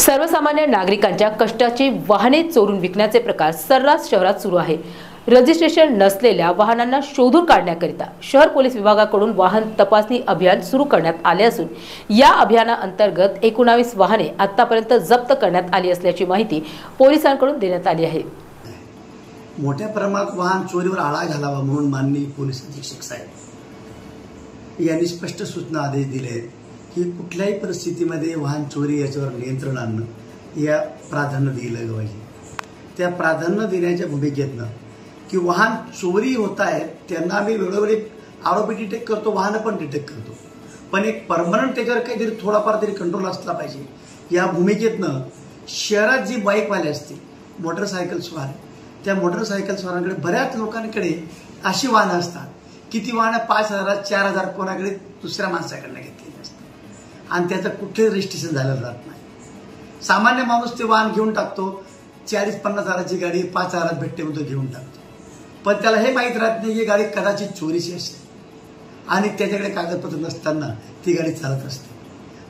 सर्वसामान्य नागरिकांच्या कष्टाची वाहने चोरून विकण्याचे प्रकार सर्रास शहरात सुरू आहे। रजिस्ट्रेशन नसलेल्या वाहनांना शोधून काढण्याकरिता शहर पोलीस विभागाकडून वाहन तपासणी अभियान सुरू करण्यात आले असून या अभियानाअंतर्गत 19 वाहने आतापर्यंत जप्त करण्यात आली असल्याची माहिती पोलिसांकडून देण्यात आली आहे। मोठ्या प्रमाणात वाहन चोरीवर आळा घालावा म्हणून माननीय पोलीस अधीक्षक साहेब यांनी स्पष्ट सूचना आदेश दिले आहेत की कुठल्याही परिस्थितीमध्ये वाहन चोरी याच्यावर नियंत्रण आणणं या प्राधान्य दिलं पाहिजे। त्या प्राधान्य देण्याच्या भूमिकेतनं की वाहन चोरी होत आहे त्यांना आम्ही वेळोवेळी आरोपी डिटेक्ट करतो, वाहन पण डिटेक्ट करतो, पण एक परमनंट त्याच्यावर काहीतरी थोडाफार तरी कंट्रोल असला पाहिजे। या भूमिकेतनं शहरात जी बाईकवाले असतील, मोटरसायकल्सवाले, त्या मोटरसायकल्सवाल्यांकडे बऱ्याच लोकांकडे अशी वाहनं असतात की ती वाहनं 5,000 4,000 कोणाकडे दुसऱ्या माणसाकडनं घेतलेली असतात आणि त्याचं कुठेही रजिस्ट्रेशन झालेलं राहत नाही। सामान्य माणूस ते वाहन घेऊन टाकतो, 40-50 हजाराची गाडी 5 हजारात भेटते म्हणून तो घेऊन टाकतो, पण त्याला हे माहीत राहत नाही की गाडी कदाचित चोरीची असेल आणि त्याच्याकडे कागदपत्र नसताना ती गाडी चालत असते।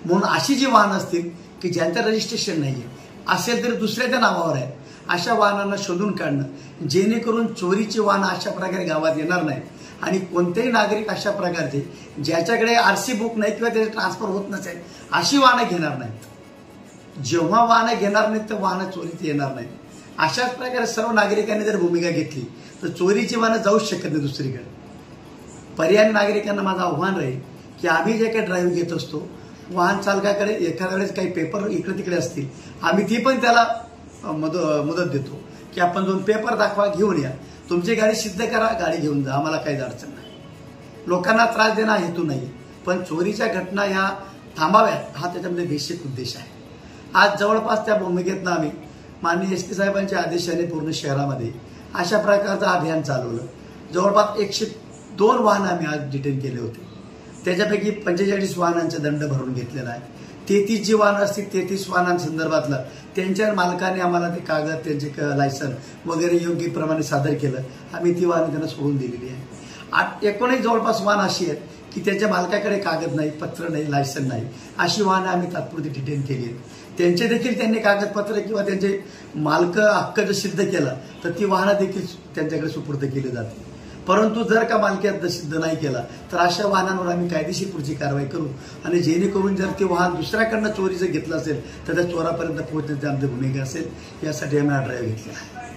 म्हणून अशी जी वाहनं असतील की ज्यांचं रजिस्ट्रेशन नाही आहे असेल तरी दुसऱ्याच्या नावावर आहे, अशा वाहनांना शोधून काढणं जेणेकरून चोरीची वाहनं अशा प्रकारे गावात येणार नाही आणि कोणतेही नागरिक अशा प्रकारचे ज्याच्याकडे आरसी बुक नाही किंवा त्याचे ट्रान्सफर होत नसेल अशी वाहनं घेणार नाहीत। जेव्हा वाहनं घेणार नाहीत तर वाहनं चोरीत येणार नाहीत। अशाच प्रकारे सर्व नागरिकांनी जर भूमिका घेतली तर चोरीची वाहनं जाऊच शकत नाही दुसरीकडे। पर्यायी नागरिकांना माझं आव्हान राहील की आम्ही जे काही ड्राईव्ह घेत असतो वाहन चालकाकडे एखाद्या वेळेस काही पेपर इकडे तिकडे असतील, आम्ही ती पण त्याला मदत देतो की आपण 2 पेपर दाखवा, घेऊन या, तुमची गाडी सिद्ध करा, गाडी घेऊन जा, आम्हाला काहीच अडचण नाही। लोकांना त्रास देणं हेतू नाही, पण चोरीच्या घटना ह्या थांबाव्यात हा त्याच्यामध्ये बेसिक उद्देश आहे। आज जवळपास त्या भूमिकेतनं आम्ही माननीय SP साहेबांच्या आदेशाने पूर्ण शहरामध्ये अशा प्रकारचं अभियान चालवलं। जवळपास 102 वाहनं आम्ही आज डिटेन केले होते, त्याच्यापैकी 45 वाहनांचा दंड भरून घेतलेला आहे। 33 जी वाहनं असतील 33 वाहनांसंदर्भातलं त्यांच्या मालकाने आम्हाला ते कागद, त्यांचे लायसन वगैरे योग्य प्रमाणे सादर केलं, आम्ही ती वाहनं त्यांना सोडून दिलेली आहे। 19 जवळपास वाहनं अशी आहेत की त्याच्या मालकाकडे कागद नाही, पत्र नाही, लायसन नाही, अशी वाहनं आम्ही तात्पुरती डिटेन केली आहेत। त्यांचे देखील त्यांनी कागदपत्र किंवा त्यांचे मालक हक्क जर सिद्ध केला तर ती वाहनं देखील त्यांच्याकडे सुपूर्द केली जाते। परंतु जर का मालकीहक्क सिद्ध नाही केला तर अशा वाहनांवर आम्ही कायदेशीर पुढची कारवाई करू आणि जेणेकरून जर ते वाहन दुसऱ्याकडनं चोरीचं घेतलं असेल तर त्या चोरापर्यंत पोहोचण्याची आमची भूमिका असेल, यासाठी आम्ही हा ड्राईव्ह घेतला आहे।